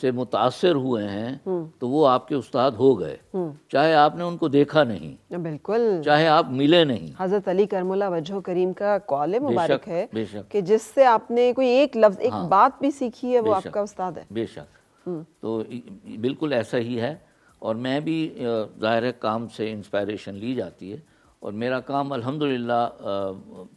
سے متاثر ہوئے ہیں تو وہ آپ کے استاد ہو گئے، چاہے آپ نے ان کو دیکھا نہیں، بالکل، چاہے آپ ملے نہیں۔ حضرت علی کرم اللہ وجہ کریم کا قول مبارک ہے بے شک، کہ جس سے آپ نے کوئی ایک لفظ ایک بات بھی سیکھی ہے وہ آپ کا استاد ہے۔ بے شک، تو بالکل ایسا ہی ہے، اور میں بھی ظاہر کام سے انسپائریشن لی جاتی ہے، اور میرا کام الحمدللہ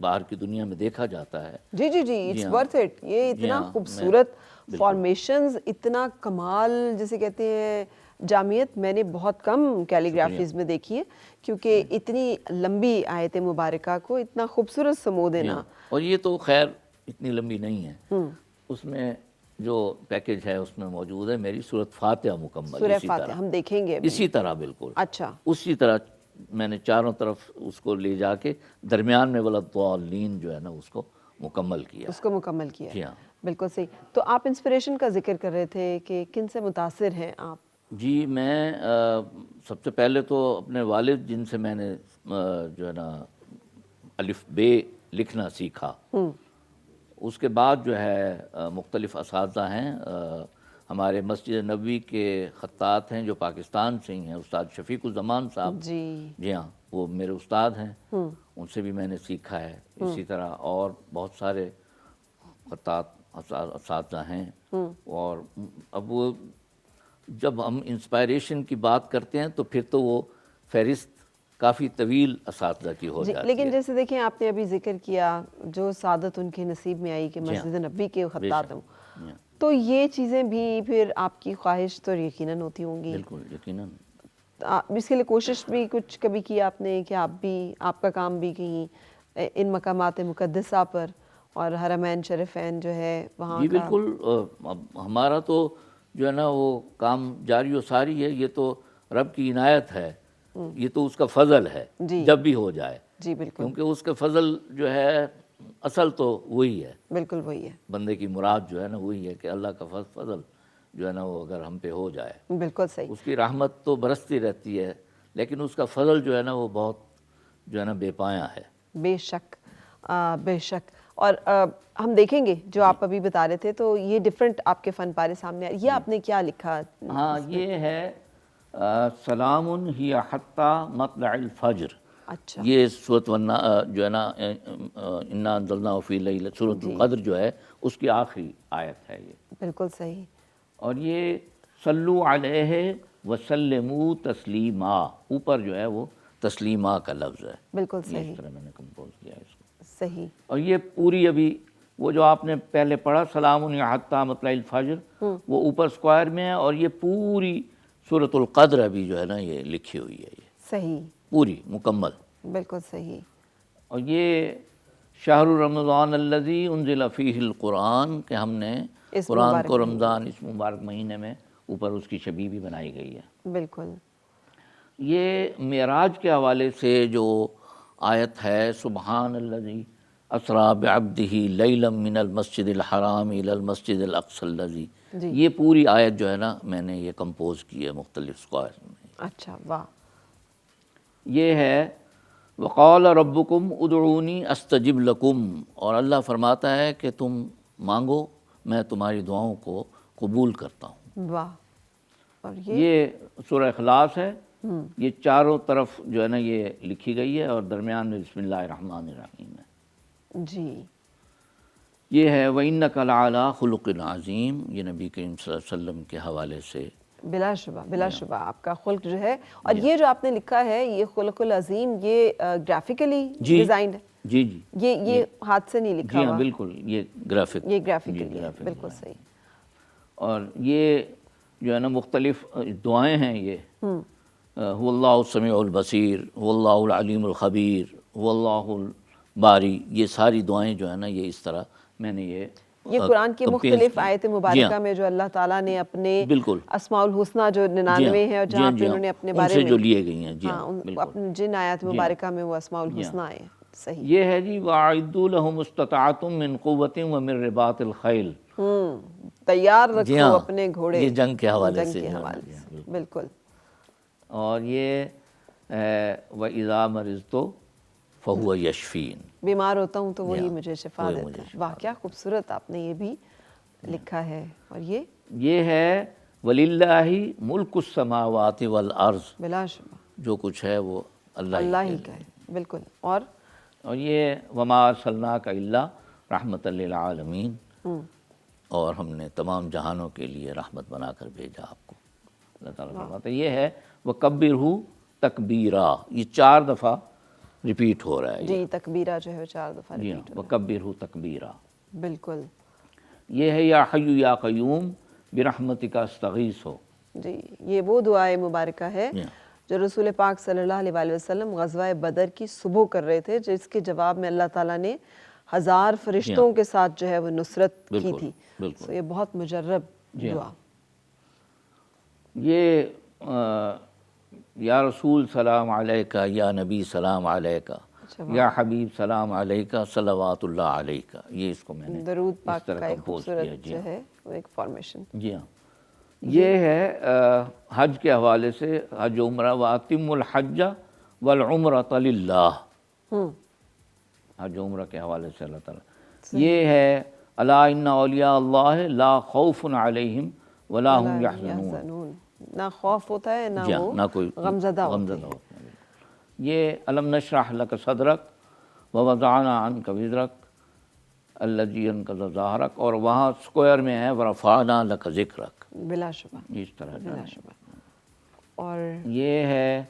باہر کی دنیا میں دیکھا جاتا ہے۔ جی جی جی، اٹس ورتھ اٹ۔ یہ اتنا خوبصورت فارمیشنز، اتنا کمال جسے کہتے ہیں جامعیت، میں نے بہت کم کیلیگرافیز میں دیکھی ہے، کیونکہ اتنی لمبی آیت مبارکہ کو اتنا خوبصورت سمو دینا۔ اور یہ تو خیر اتنی لمبی نہیں ہے، اس میں جو پیکج ہے اس میں موجود ہے میری سورۃ فاتحہ مکمل، سورہ اسی فاتحہ طرح، ہم دیکھیں گے اسی طرح بالکل اچھا، اسی طرح میں نے چاروں طرف اس کو لے جا کے درمیان میں وَلَضَّالِّین جو ہے نا اس کو مکمل کیا، اس کو مکمل کیا۔ جی ہاں بالکل صحیح۔ تو آپ انسپریشن کا ذکر کر رہے تھے کہ کن سے متاثر ہیں آپ؟ جی، میں سب سے پہلے تو اپنے والد جن سے میں نے جو ہے نا الف بے لکھنا سیکھا، اس کے بعد جو ہے مختلف اساتذہ ہیں، ہمارے مسجد نبوی کے خطاط ہیں جو پاکستان سے ہی ہیں، استاد شفیق الزمان صاحب، جی ہاں، وہ میرے استاد ہیں، ان سے بھی میں نے سیکھا ہے۔ اسی طرح اور بہت سارے خطاط اساتذہ ہیں، اور اب وہ جب ہم انسپائریشن کی بات کرتے ہیں تو پھر تو وہ فہرست کافی طویل اساتذہ کی ہو جاتی ہے۔ لیکن جیسے دیکھیں آپ نے ابھی ذکر کیا جو سعادت ان کے نصیب میں آئی کہ مسجد نبوی کے خطاط ہوں، تو یہ چیزیں بھی پھر آپ کی خواہش تو یقیناً ہوتی ہوں گی، بالکل یقیناً، اس کے لیے کوشش بھی کچھ کبھی کی آپ نے کہ آپ بھی، آپ کا کام بھی کہیں ان مقامات مقدسہ پر اور حرمین شریفین جو ہے وہاں جی کا؟ بالکل، ہمارا تو جو ہے نا وہ کام جاری و ساری ہے، یہ تو رب کی عنایت ہے، یہ تو اس کا فضل ہے جب بھی ہو جائے، جی بالکل، کیونکہ اس کا فضل جو ہے اصل تو وہی ہے، بالکل وہی ہے، بندے کی مراد جو ہے نا وہی ہے کہ اللہ کا فضل جو ہے نا وہ اگر ہم پہ ہو جائے، بالکل صحیح، اس کی رحمت تو برستی رہتی ہے، لیکن اس کا فضل جو ہے نا وہ بہت جو ہے نا بے پایاں ہے۔ بے شک، بے شک۔ اور ہم دیکھیں گے جو آپ ابھی بتا رہے تھے تو یہ ڈیفرنٹ آپ کے فن پارے سامنے یہ آپ نے کیا لکھا؟ ہاں، یہ ہے سلام ہی حتی مطلع الفجر، اچھا، یہ سورۃ جو ہے نا انا انزلناہ فی لیلۃ، سورۃ القدر جو ہے اس کی آخری آیت ہے یہ، بالکل صحیح، اور یہ صلو علیہ وسلموا تسلیما، اوپر جو ہے وہ تسلیما کا لفظ ہے، بالکل یہ صحیح، اس طرح میں نے کمپوز کیا ہے اس کو، صحیح، اور یہ پوری ابھی وہ جو آپ نے پہلے پڑھا سلام حتی مطلع الفجر، وہ اوپر اسکوائر میں ہے، اور یہ پوری سورۃ القدر ابھی جو ہے نا یہ لکھی ہوئی ہے، یہ صحیح، پوری مکمل، بالکل صحیح، اور یہ شہر رمضان الذی انزل فیہ القرآن، کہ ہم نے قرآن کو رمضان اس مبارک مہینے میں اوپر اس کی شبیہ بھی بنائی گئی ہے۔ بالکل، یہ معراج کے حوالے سے جو آیت ہے سبحان الذی اسریٰ بعبدہ لیلا من المسجد الحرام الی المسجد الاقصی الذی، یہ پوری آیت جو ہے نا میں نے یہ کمپوز کی ہے مختلف اسکوائر میں۔ اچھا، واہ، یہ ہے وقال ربکم ادعونی استجب لکم، اور اللہ فرماتا ہے کہ تم مانگو میں تمہاری دعاؤں کو قبول کرتا ہوں۔ واہ، اور یہ سورہ اخلاص ہے، یہ چاروں طرف جو ہے نا یہ لکھی گئی ہے، اور درمیان میں بسم اللہ الرحمن الرحیم ہے۔ جی، یہ ہے وَإِنَّكَ لَعَلَىٰ خُلُقٍ عَظِيمٍ، یہ نبی کریم صلی اللہ علیہ وسلم کے حوالے سے بلا شبہ، بلا شبہ آپ کا خلق جو ہے، اور یہ جو آپ نے لکھا ہے یہ خلق العظیم، یہ گرافیکلی ڈیزائنڈ ہے؟ جی جی، یہ ہاتھ سے نہیں لکھا جی ہوا؟ ہاں بالکل، یہ گرافک، یہ گرافکلی ہے، بالکل صحیح، اور یہ جو ہے نا مختلف دعائیں ہیں، یہ هو اللہ السمیع البصیر، هو اللہ العلیم الخبیر، هو اللہ الباری، یہ ساری دعائیں جو ہے نا یہ اس طرح میں نے یہ قرآن کی مختلف آیت مبارکہ میں جو اللہ تعالیٰ نے اپنے اسماء الحسنہ جو 99 ہیں، اور جہاں پہ انہوں نے اپنے بارے میں جو لیے گئی ہیں، جی ہاں بالکل، جن آیات مبارکہ میں وہ اسماء الحسنہ آئے، صحیح، یہ ہے جی وَأَعِدُّوا لَهُمُ اسْتَطَعْتُم مِّن قُوَّةٍ وَمِن رِّبَاطِ الْخَيْلِ، تیار رکھو اپنے گھوڑے، یہ جنگ کے حوالے سے، بالکل، اور یہ وَإِذَا مَرِضْتُ فَهُوَ يَشْفِينِ، بیمار ہوتا ہوں تو وہی مجھے شفا دیتا ہے۔ واہ، کیا خوبصورت آپ نے یہ بھی لکھا ہے. اور یہ ہے وَلِلَّهِ مُلْكُ السَّمَاوَاتِ وَالْأَرْضِ، بلا شبہ جو کچھ ہے وہ اللہ ہی کا ہے. بالکل. اور یہ وَمَا أَرْسَلْنَاكَ إِلَّا رَحْمَةً لِّلْعَالَمِينَ، اور ہم نے تمام جہانوں کے لیے رحمت بنا کر بھیجا آپ کو. اللہ تعالیٰ فرماتا ہے یہ ہے وَكَبِّرْهُ تَكْبِيرًا، یہ 4 دفعہ ریپیٹ ہو رہا ہے. جی تکبیرہ جو ہے وہ 4 دفعہ جی ہاں، ریپیٹ ہو وَكَبِّرْهُ تَكْبِيرًا. بالکل. یہ ہے یا حی یا قیوم برحمتک استغیث. جی یہ وہ دعائے مبارکہ ہے جو رسول پاک صلی اللہ علیہ وآلہ وسلم غزوہ بدر کی صبح کر رہے تھے، جس کے جواب میں اللہ تعالیٰ نے 1000 فرشتوں کے ساتھ جو ہے وہ نصرت کی تھی. تو یہ بہت مجرب دعا. یہ یا رسول سلام علیکہ، یا نبی سلام علیکہ، یا حبیب سلام علیکہ صلوات اللہ علیکہ، یہ اس کو میں نے درود اس پاک طرح کا ایک کمپوز خوبصورت کیا. جو ہے وہ ایک فارمیشن. جی ہاں. یہ ہے حج کے حوالے سے، حج عمرہ وَأَتِمُّ الْحَجَّ وَالْعُمْرَةَ لِلَّهِ، حج عمرہ کے حوالے سے اللہ تعالیٰ. یہ ہے الا ان اولیاء اللہ لا خوف علیہم ولا هم یحزنون، نہ خوف ہوتا ہے نہ وہ نہ کوئی غمزدہ ہوتے ہیں. ہوتے ہیں. یہ الم نشرح لک صدرک ووضعنا عنک وزرک الذی انقض ظہرک، اور وہاں اسکوائر میں ہے ورفعنا لک ذکرک. بلا شبہ اس طرح بلا شبہ. اور یہ ہے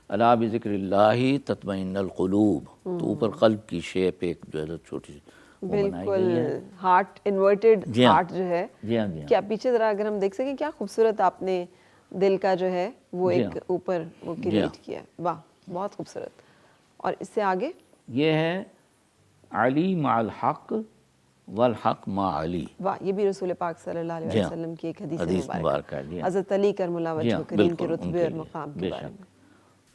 الا بذکر اللہ تطمئن القلوب، تو اوپر قلب کی شیپ ایک جو ہے چھوٹی سی وہ بنائی گئی ہے. بالکل ہارٹ انورٹڈ ہارٹ جو ہے. جی ہاں جی ہاں. کیا پیچھے ذرا اگر ہم دیکھ سکیں کیا خوبصورت آپ نے دل کا جو ہے وہ ایک اوپر وہ کریٹ کیا ہے. واہ بہت خوبصورت. اور اس سے آگے یہ ہے علی مع الحق والحق مع علی. واہ یہ بھی رسول پاک صلی اللہ علیہ وسلم کی ایک حدیث مبارکہ ہے. حضرت علی کرم اللہ وجہہ کریم کے رتبے اور مقام کے بارے میں.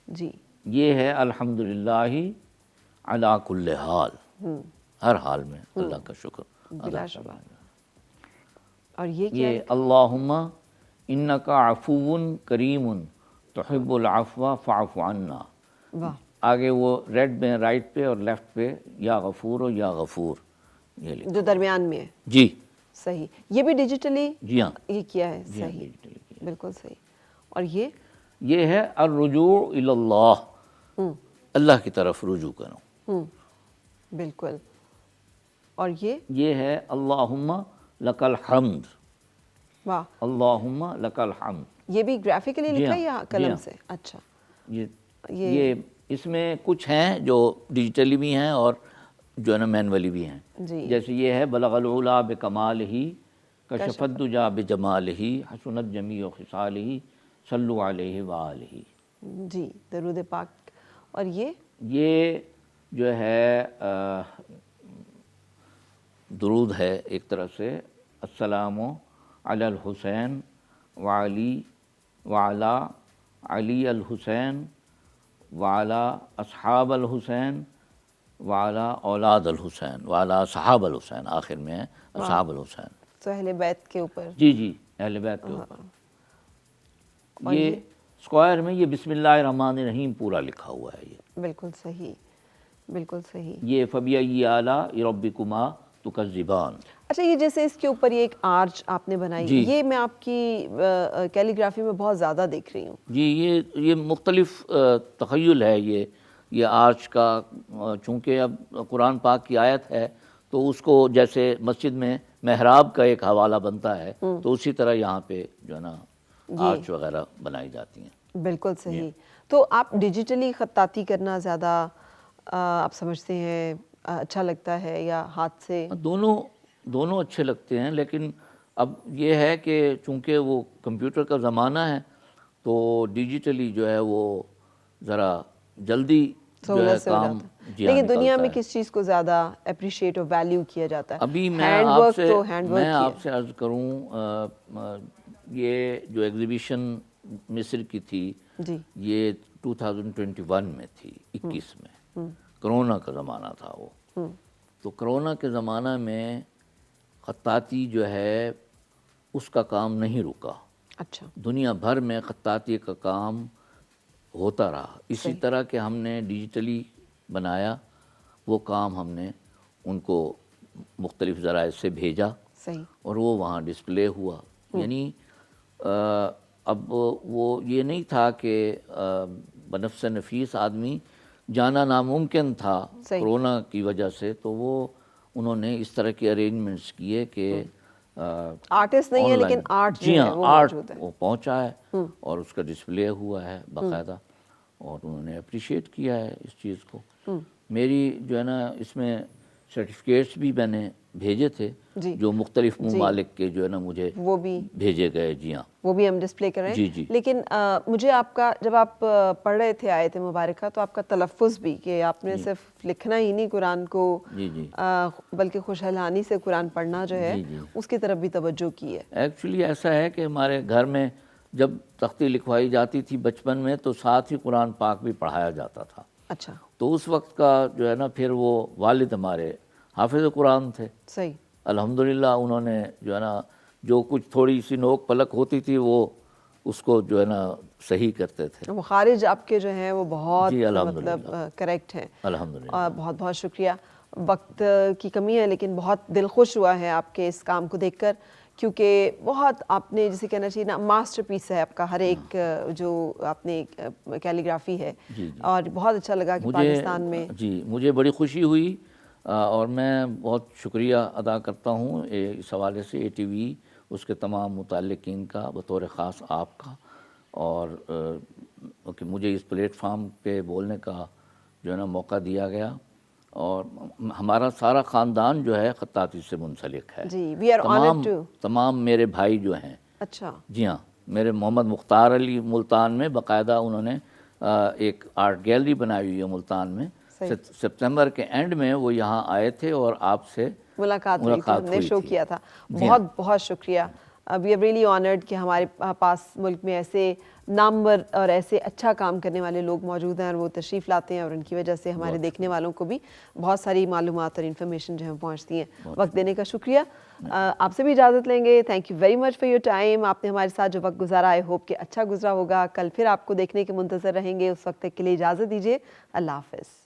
جی یہ ہے الحمدللہ علی کل حال، ہر حال میں اللہ کا شکر. بلا شبہ. اور یہ کیا یہ اللہم انک عفو کریم تحب العفو فاعف عنا. واہ آگے وہ ریڈ میں رائٹ پہ اور لیفٹ پہ یا غفور ہو یا غفور یہ لکھا جو درمیان میں ہے. جی صحیح. یہ بھی ڈیجیٹلی جی ہاں یہ کیا ہے. صحیح بالکل صحیح. اور یہ ہے الرجوع الی اللہ، اللہ کی طرف رجوع کرو. بالکل. اور یہ ہے اللہم لک الحمد. واہ اللہم لک الحمد. یہ بھی گرافیکلی لکھا ہے یا قلم سے؟ اچھا. یہ اس میں کچھ ہیں جو ڈیجیٹلی بھی ہیں اور جو ہے نا مینولی بھی ہیں. جیسے یہ ہے بلغ العلا بکمالہ کشف الدجا بجمالہ حسنت جمیع خصالہ صلوا علیہ وآلہ. جی درود پاک. اور یہ جو ہے درود ہے ایک طرح سے السلام علی الحسین وعلی وعلی علی الحسین وعلی اصحاب الحسین وعلی اولاد الحسین وعلی صحاب الحسین، آخر میں ہے اصحاب الحسین. تو اہل بیت کے اوپر. جی اہل بیت کے اوپر. یہ اسکوائر میں یہ بسم اللہ الرحمن الرحیم پورا لکھا ہوا ہے. یہ بالکل صحیح بالکل صحیح. یہ فبأي آلاء ربكما تكذبان. اچھا یہ جیسے اس کے اوپر یہ ایک آرچ آپ نے بنائی، یہ میں آپ کی کیلیگرافی میں بہت زیادہ دیکھ رہی ہوں. جی یہ مختلف تخیل ہے یہ آرچ کا، چونکہ اب قرآن پاک کی آیت ہے تو اس کو جیسے مسجد میں محراب کا ایک حوالہ بنتا ہے تو اسی طرح یہاں پہ جو ہے نا آرچ وغیرہ بنائی جاتی ہیں. بالکل صحیح. تو آپ ڈیجیٹلی خطاطی کرنا زیادہ آپ سمجھتے ہیں اچھا لگتا ہے یا ہاتھ سے؟ دونوں اچھے لگتے ہیں، لیکن اب یہ ہے کہ چونکہ وہ کمپیوٹر کا زمانہ ہے تو ڈیجیٹلی جو ہے وہ ذرا جلدی جو ہے کام. لیکن دنیا میں کس چیز کو زیادہ اپریشیٹ اور ویلیو کیا جاتا ہے؟ ابھی میں آپ سے عرض کروں، یہ جو ایگزیبیشن مصر کی تھی یہ 2021 میں تھی، 21 میں. کرونا کا زمانہ تھا وہ. تو کرونا کے زمانہ میں خطاطی جو ہے اس کا کام نہیں رکا. اچھا. دنیا بھر میں خطاطی کا کام ہوتا رہا. اسی طرح کہ ہم نے ڈیجیٹلی بنایا وہ کام ہم نے ان کو مختلف ذرائع سے بھیجا صحیح. اور وہ وہاں ڈسپلے ہوا. یعنی اب وہ یہ نہیں تھا کہ بنفس نفیس آدمی جانا ناممکن تھا کرونا کی وجہ سے, تو وہ انہوں نے اس طرح کے ارینجمنٹس کیے کہ آرٹسٹ نہیں ہے لیکن آرٹ جی ہاں آرٹ وہ پہنچا ہے اور اس کا ڈسپلے ہوا ہے باقاعدہ, اور انہوں نے اپریشیٹ کیا ہے اس چیز کو. میری جو ہے نا اس میں سرٹیفکیٹس بھی میں نے بھیجے تھے جو مختلف ممالک کے جو ہے نا مجھے وہ بھی بھیجے گئے. جی ہاں, وہ بھی ہم ڈسپلے کر رہے ہیں. جی جی. لیکن مجھے آپ کا, جب آپ پڑھ رہے تھے آیت مبارکہ, تو آپ کا تلفظ بھی, کہ آپ نے صرف لکھنا ہی نہیں قرآن کو بلکہ خوشحالانی سے قرآن پڑھنا جو ہے اس کی طرف بھی توجہ کی ہے. ایکچولی ایسا ہے کہ ہمارے گھر میں جب تختی لکھوائی جاتی تھی بچپن میں تو ساتھ ہی قرآن پاک بھی پڑھایا جاتا تھا. اچھا. تو اس وقت کا جو ہے نا پھر وہ والد ہمارے حافظ قرآن تھے. صحیح. الحمدللہ انہوں نے جو ہے نا جو کچھ تھوڑی سی نوک پلک ہوتی تھی وہ اس کو جو ہے نا صحیح کرتے تھے. مخارج آپ کے جو ہیں وہ بہت مطلب کریکٹ ہیں. الحمدللہ. بہت بہت شکریہ. وقت کی کمی ہے لیکن بہت دل خوش ہوا ہے آپ کے اس کام کو دیکھ کر, کیونکہ بہت آپ نے جسے کہنا چاہیے نا ماسٹر پیس ہے آپ کا ہر ایک جو آپ نے کیلیگرافی ہے, اور بہت اچھا لگا کہ پاکستان میں. جی مجھے بڑی خوشی ہوئی اور میں بہت شکریہ ادا کرتا ہوں اس حوالے سے اے ٹی وی, اس کے تمام متعلقین کا, بطور خاص آپ کا, اور کہ مجھے اس پلیٹ فارم پہ بولنے کا جو ہے نا موقع دیا گیا. اور ہمارا سارا خاندان جو ہے خطاطی سے منسلک ہے. جی, وی آر آنرڈ ٹو. تمام میرے بھائی جو ہیں. اچھا. جی ہاں, میرے محمد مختار علی ملتان میں باقاعدہ انہوں نے ایک آرٹ گیلری بنائی ہوئی ہے ملتان میں. سپتمبر کے اینڈ میں وہ یہاں آئے تھے اور آپ سے ملاقات ہوئی تھی, ہم نے شو کیا تھا. بہت بہت شکریہ. وی آر ریئلی آنرڈ کہ ہمارے پاس ملک میں ایسے نامور اور ایسے اچھا کام کرنے والے لوگ موجود ہیں, اور وہ تشریف لاتے ہیں, اور ان کی وجہ سے ہمارے دیکھنے والوں کو بھی بہت ساری معلومات اور انفارمیشن جو ہے پہنچتی ہیں. وقت دینے کا شکریہ. آپ سے بھی اجازت لیں گے. Thank you very much for your time. آپ نے ہمارے ساتھ جو وقت گزارا, آئی ہوپ کہ اچھا گزرا ہوگا. کل پھر آپ کو دیکھنے کے منتظر رہیں گے. اس وقت تک کے لیے اجازت دیجیے. اللہ حافظ.